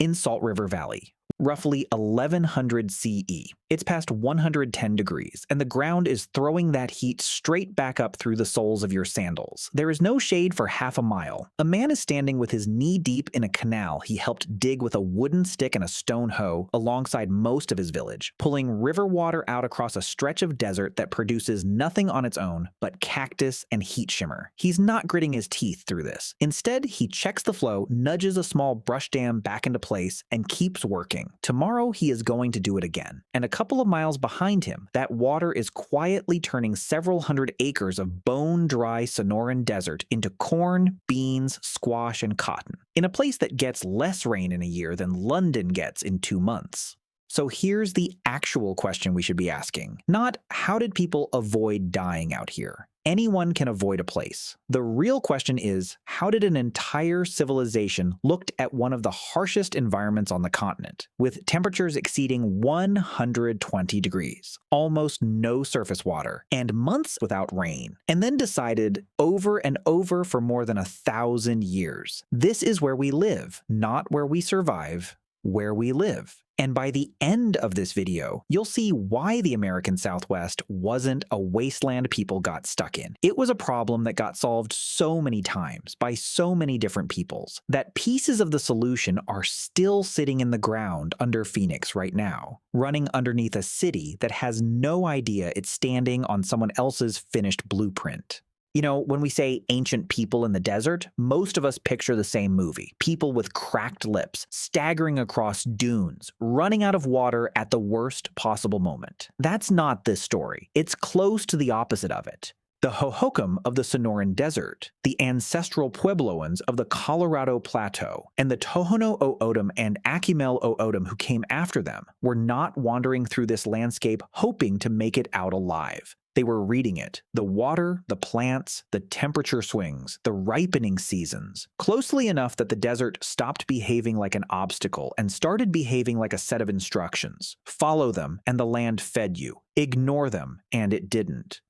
in Salt River Valley, roughly 1100 CE. It's past 110 degrees, and the ground is throwing that heat straight back up through the soles of your sandals. There is no shade for half a mile. A man is standing with his knee deep in a canal he helped dig with a wooden stick and a stone hoe alongside most of his village, pulling river water out across a stretch of desert that produces nothing on its own but cactus and heat shimmer. He's not gritting his teeth through this. Instead, he checks the flow, nudges a small brush dam back into place, and keeps working. Tomorrow, he is going to do it again. And a couple of miles behind him, that water is quietly turning several hundred acres of bone-dry Sonoran desert into corn, beans, squash, and cotton, in a place that gets less rain in a year than London gets in 2 months. So here's the actual question we should be asking. Not, how did people avoid dying out here? Anyone can avoid a place. The real question is, how did an entire civilization look at one of the harshest environments on the continent, with temperatures exceeding 120 degrees, almost no surface water, and months without rain, and then decided over and over for more than 1,000 years, this is where we live, not where we survive, where we live. And by the end of this video, you'll see why the American Southwest wasn't a wasteland people got stuck in. It was a problem that got solved so many times by so many different peoples that pieces of the solution are still sitting in the ground under Phoenix right now, running underneath a city that has no idea it's standing on someone else's finished blueprint. You know, when we say ancient people in the desert, most of us picture the same movie. People with cracked lips, staggering across dunes, running out of water at the worst possible moment. That's not this story. It's close to the opposite of it. The Hohokam of the Sonoran Desert, the Ancestral Puebloans of the Colorado Plateau, and the Tohono O'odham and Acumel O'odham who came after them were not wandering through this landscape hoping to make it out alive. They were reading it, the water, the plants, the temperature swings, the ripening seasons, closely enough that the desert stopped behaving like an obstacle and started behaving like a set of instructions. Follow them, and the land fed you. Ignore them, and it didn't.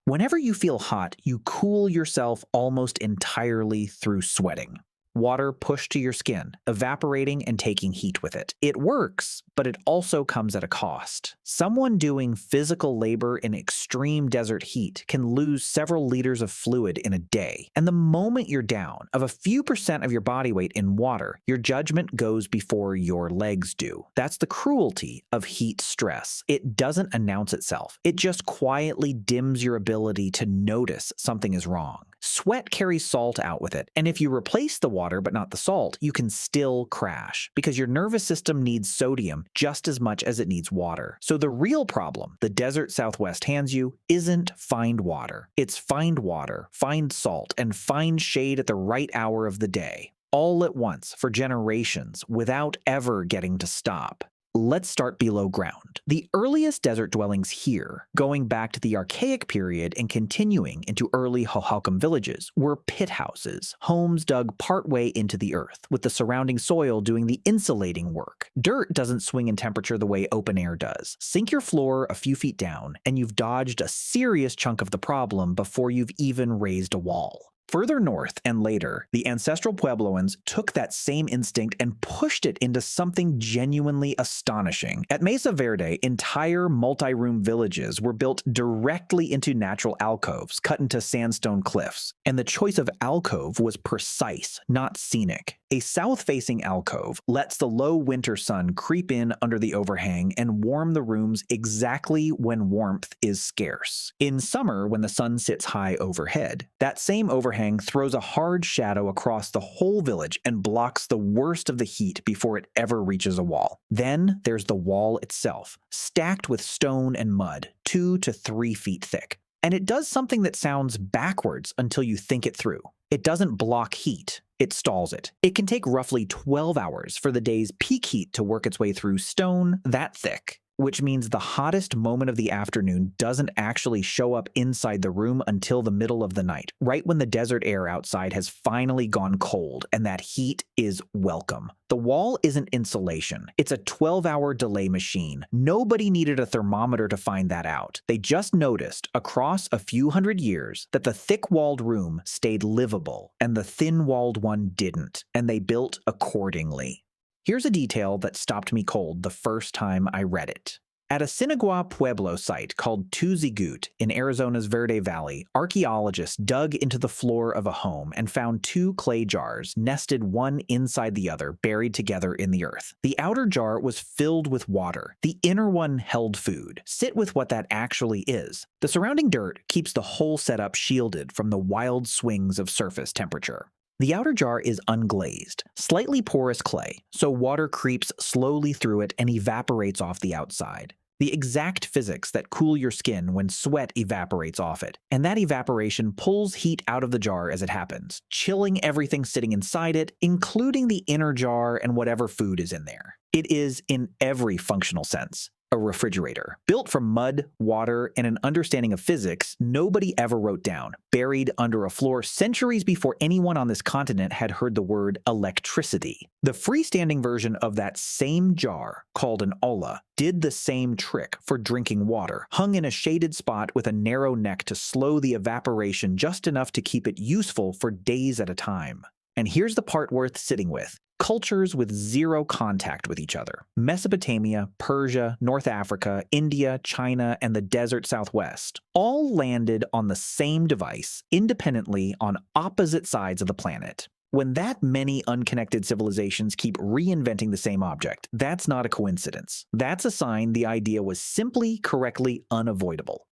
Whenever you feel hot, you cool yourself almost entirely through sweating. Water pushed to your skin, evaporating and taking heat with it. It works, but it also comes at a cost. Someone doing physical labor in extreme desert heat can lose several liters of fluid in a day. And the moment you're down of a few percent of your body weight in water, your judgment goes before your legs do. That's the cruelty of heat stress. It doesn't announce itself. It just quietly dims your ability to notice something is wrong. Sweat carries salt out with it, and if you replace the water but not the salt, you can still crash, because your nervous system needs sodium just as much as it needs water. So the real problem the desert Southwest hands you isn't find water. It's find water, find salt, and find shade at the right hour of the day, all at once for generations without ever getting to stop. Let's start below ground. The earliest desert dwellings here, going back to the Archaic period and continuing into early Hohokam villages, were pit houses, homes dug partway into the earth, with the surrounding soil doing the insulating work. Dirt doesn't swing in temperature the way open air does. Sink your floor a few feet down, and you've dodged a serious chunk of the problem before you've even raised a wall. Further north and later, the Ancestral Puebloans took that same instinct and pushed it into something genuinely astonishing. At Mesa Verde, entire multi-room villages were built directly into natural alcoves cut into sandstone cliffs, and the choice of alcove was precise, not scenic. A south-facing alcove lets the low winter sun creep in under the overhang and warm the rooms exactly when warmth is scarce. In summer, when the sun sits high overhead, that same overhang throws a hard shadow across the whole village and blocks the worst of the heat before it ever reaches a wall. Then there's the wall itself, stacked with stone and mud, 2 to 3 feet thick. And it does something that sounds backwards until you think it through. It doesn't block heat, it stalls it. It can take roughly 12 hours for the day's peak heat to work its way through stone that thick, which means the hottest moment of the afternoon doesn't actually show up inside the room until the middle of the night, right when the desert air outside has finally gone cold and that heat is welcome. The wall isn't insulation. It's a 12-hour delay machine. Nobody needed a thermometer to find that out. They just noticed, across a few hundred years, that the thick-walled room stayed livable and the thin-walled one didn't, and they built accordingly. Here's a detail that stopped me cold the first time I read it. At a Sinagua Pueblo site called Tuzigut in Arizona's Verde Valley, archaeologists dug into the floor of a home and found two clay jars nested one inside the other, buried together in the earth. The outer jar was filled with water. The inner one held food. Sit with what that actually is. The surrounding dirt keeps the whole setup shielded from the wild swings of surface temperature. The outer jar is unglazed, slightly porous clay, so water creeps slowly through it and evaporates off the outside. The exact physics that cool your skin when sweat evaporates off it, and that evaporation pulls heat out of the jar as it happens, chilling everything sitting inside it, including the inner jar and whatever food is in there. It is, in every functional sense, a refrigerator. Built from mud, water, and an understanding of physics nobody ever wrote down, buried under a floor centuries before anyone on this continent had heard the word electricity. The freestanding version of that same jar, called an olla, did the same trick for drinking water, hung in a shaded spot with a narrow neck to slow the evaporation just enough to keep it useful for days at a time. And here's the part worth sitting with. Cultures with zero contact with each other. Mesopotamia, Persia, North Africa, India, China, and the desert Southwest all landed on the same device, independently on opposite sides of the planet. When that many unconnected civilizations keep reinventing the same object, that's not a coincidence. That's a sign the idea was simply correctly unavoidable.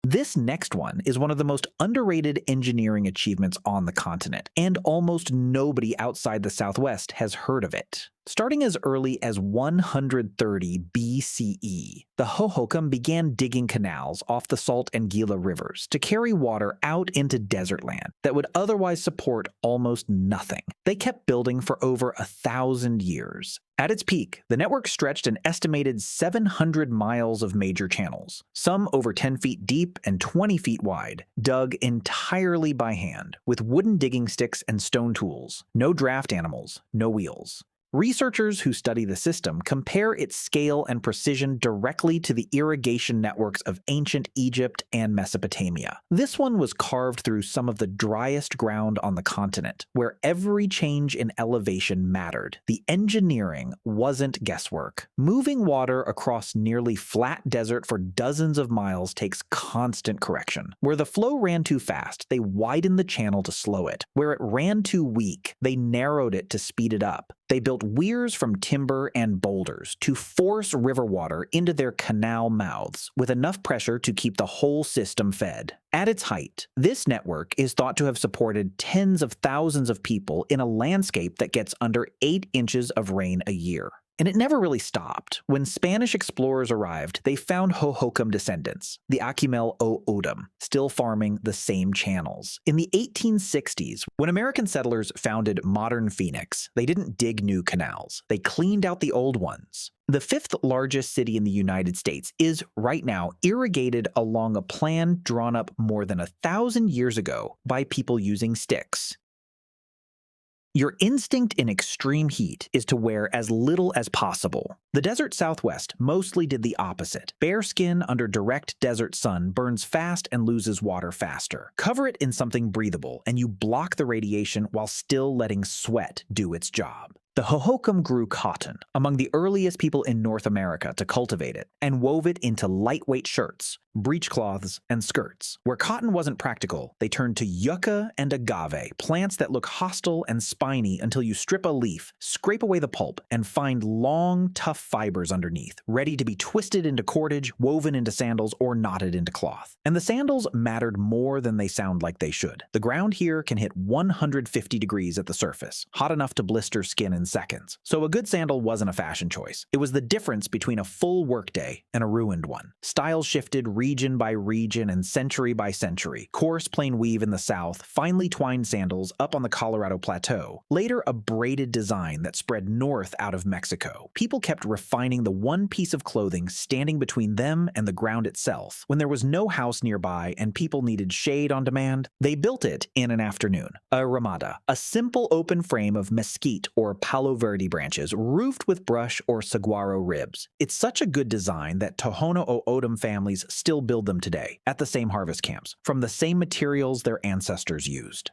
This next one is one of the most underrated engineering achievements on the continent, and almost nobody outside the Southwest has heard of it. Starting as early as 130 BCE, the Hohokam began digging canals off the Salt and Gila rivers to carry water out into desert land that would otherwise support almost nothing. They kept building for over 1,000 years. At its peak, the network stretched an estimated 700 miles of major channels, some over 10 feet deep and 20 feet wide, dug entirely by hand, with wooden digging sticks and stone tools. No draft animals, no wheels. Researchers who study the system compare its scale and precision directly to the irrigation networks of ancient Egypt and Mesopotamia. This one was carved through some of the driest ground on the continent, where every change in elevation mattered. The engineering wasn't guesswork. Moving water across nearly flat desert for dozens of miles takes constant correction. Where the flow ran too fast, they widened the channel to slow it. Where it ran too weak, they narrowed it to speed it up. They built weirs from timber and boulders to force river water into their canal mouths with enough pressure to keep the whole system fed. At its height, this network is thought to have supported tens of thousands of people in a landscape that gets under 8 inches of rain a year. And it never really stopped. When Spanish explorers arrived, they found Hohokam descendants, the Tohono O'odham, still farming the same channels. In the 1860s, when American settlers founded modern Phoenix, they didn't dig new canals. They cleaned out the old ones. The 5th largest city in the United States is, right now, irrigated along a plan drawn up more than 1,000 years ago by people using sticks. Your instinct in extreme heat is to wear as little as possible. The desert Southwest mostly did the opposite. Bare skin under direct desert sun burns fast and loses water faster. Cover it in something breathable, and you block the radiation while still letting sweat do its job. The Hohokam grew cotton, among the earliest people in North America to cultivate it, and wove it into lightweight shirts, breechcloths, and skirts. Where cotton wasn't practical, they turned to yucca and agave, plants that look hostile and spiny until you strip a leaf, scrape away the pulp, and find long, tough fibers underneath, ready to be twisted into cordage, woven into sandals, or knotted into cloth. And the sandals mattered more than they sound like they should. The ground here can hit 150 degrees at the surface, hot enough to blister skin in seconds. So a good sandal wasn't a fashion choice. It was the difference between a full workday and a ruined one. Styles shifted region by region and century by century. Coarse plain weave in the south, finely twined sandals up on the Colorado Plateau. Later, a braided design that spread north out of Mexico. People kept refining the one piece of clothing standing between them and the ground itself. When there was no house nearby and people needed shade on demand, they built it in an afternoon. A ramada, a simple open frame of mesquite or Palo Verde branches roofed with brush or saguaro ribs. It's such a good design that Tohono O'odham families still build them today, at the same harvest camps, from the same materials their ancestors used.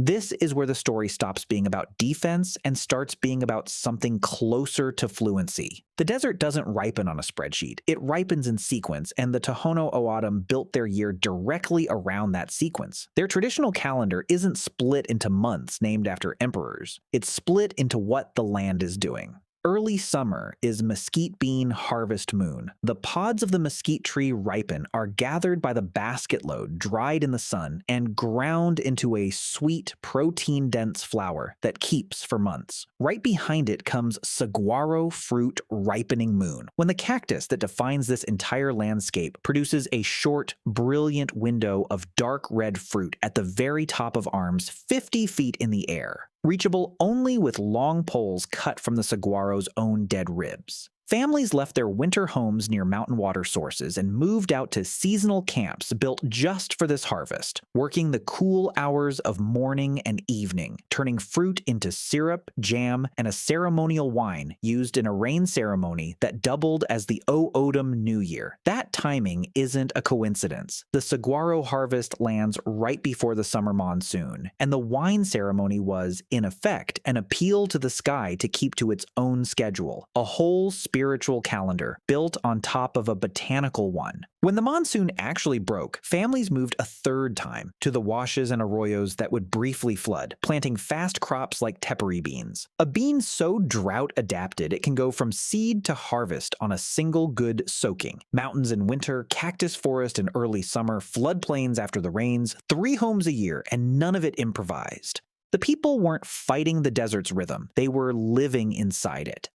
This is where the story stops being about defense and starts being about something closer to fluency. The desert doesn't ripen on a spreadsheet, it ripens in sequence, and the Tohono O'odham built their year directly around that sequence. Their traditional calendar isn't split into months named after emperors, it's split into what the land is doing. Early summer is mesquite bean harvest moon. The pods of the mesquite tree ripen, are gathered by the basket load, dried in the sun, and ground into a sweet, protein-dense flour that keeps for months. Right behind it comes saguaro fruit ripening moon, when the cactus that defines this entire landscape produces a short, brilliant window of dark red fruit at the very top of arms 50 feet in the air, reachable only with long poles cut from the saguaro's own dead ribs. Families left their winter homes near mountain water sources and moved out to seasonal camps built just for this harvest, working the cool hours of morning and evening, turning fruit into syrup, jam, and a ceremonial wine used in a rain ceremony that doubled as the O'odham New Year. That timing isn't a coincidence. The saguaro harvest lands right before the summer monsoon, and the wine ceremony was, in effect, an appeal to the sky to keep to its own schedule, a whole spiritual calendar built on top of a botanical one. When the monsoon actually broke, families moved a third time to the washes and arroyos that would briefly flood, planting fast crops like tepary beans. A bean so drought adapted it can go from seed to harvest on a single good soaking. Mountains in winter, cactus forest in early summer, floodplains after the rains, 3 homes a year, and none of it improvised. The people weren't fighting the desert's rhythm, they were living inside it.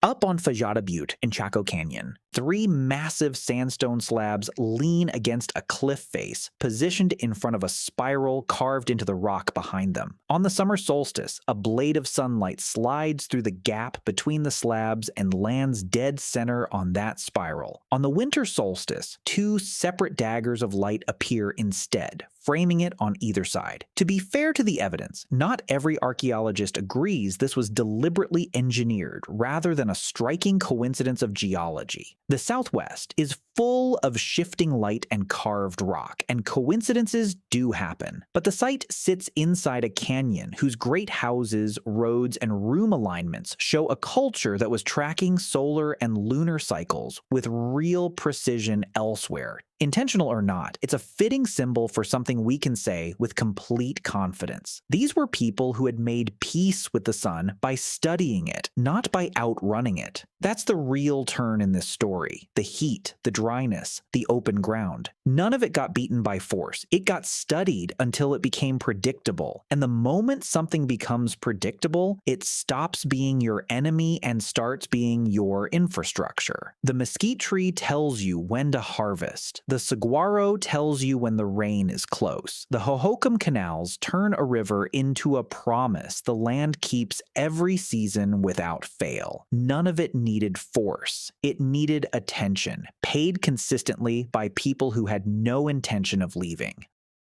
Up on Fajada Butte in Chaco Canyon, 3 massive sandstone slabs lean against a cliff face, positioned in front of a spiral carved into the rock behind them. On the summer solstice, a blade of sunlight slides through the gap between the slabs and lands dead center on that spiral. On the winter solstice, 2 separate daggers of light appear instead, framing it on either side. To be fair to the evidence, not every archaeologist agrees this was deliberately engineered rather than a striking coincidence of geology. The Southwest is full of shifting light and carved rock, and coincidences do happen. But the site sits inside a canyon whose great houses, roads, and room alignments show a culture that was tracking solar and lunar cycles with real precision elsewhere. Intentional or not, it's a fitting symbol for something we can say with complete confidence. These were people who had made peace with the sun by studying it, not by outrunning it. That's the real turn in this story. The heat, the dryness, the open ground. None of it got beaten by force. It got studied until it became predictable. And the moment something becomes predictable, it stops being your enemy and starts being your infrastructure. The mesquite tree tells you when to harvest. The saguaro tells you when the rain is close. The Hohokam canals turn a river into a promise the land keeps every season without fail. None of it needed force. It needed attention, paid consistently by people who had no intention of leaving.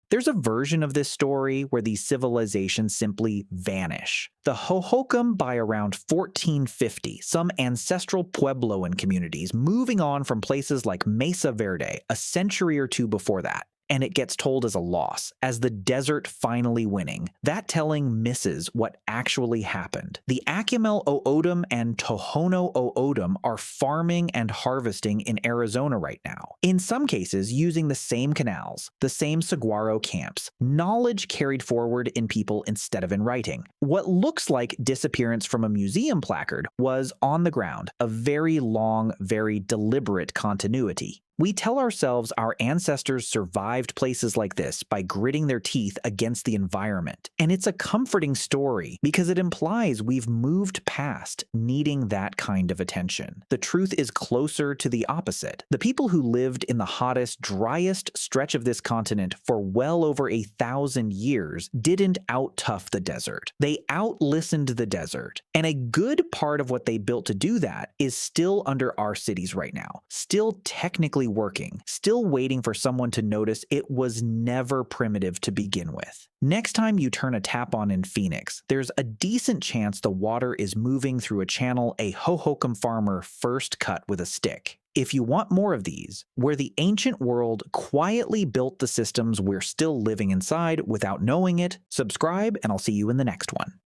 There's a version of this story where these civilizations simply vanish. The Hohokam by around 1450, some ancestral Puebloan communities moving on from places like Mesa Verde a century or 2 before that. And it gets told as a loss, as the desert finally winning. That telling misses what actually happened. The Ancestral Puebloan and Tohono O'odham are farming and harvesting in Arizona right now. In some cases, using the same canals, the same saguaro camps, knowledge carried forward in people instead of in writing. What looks like disappearance from a museum placard was on the ground, a very long, very deliberate continuity. We tell ourselves our ancestors survived places like this by gritting their teeth against the environment. And it's a comforting story because it implies we've moved past needing that kind of attention. The truth is closer to the opposite. The people who lived in the hottest, driest stretch of this continent for well over 1,000 years didn't out-tough the desert. They out-listened the desert. And a good part of what they built to do that is still under our cities right now, still technically working, still waiting for someone to notice it was never primitive to begin with. Next time you turn a tap on in Phoenix, there's a decent chance the water is moving through a channel a Hohokam farmer first cut with a stick. If you want more of these, where the ancient world quietly built the systems we're still living inside without knowing it, subscribe and I'll see you in the next one.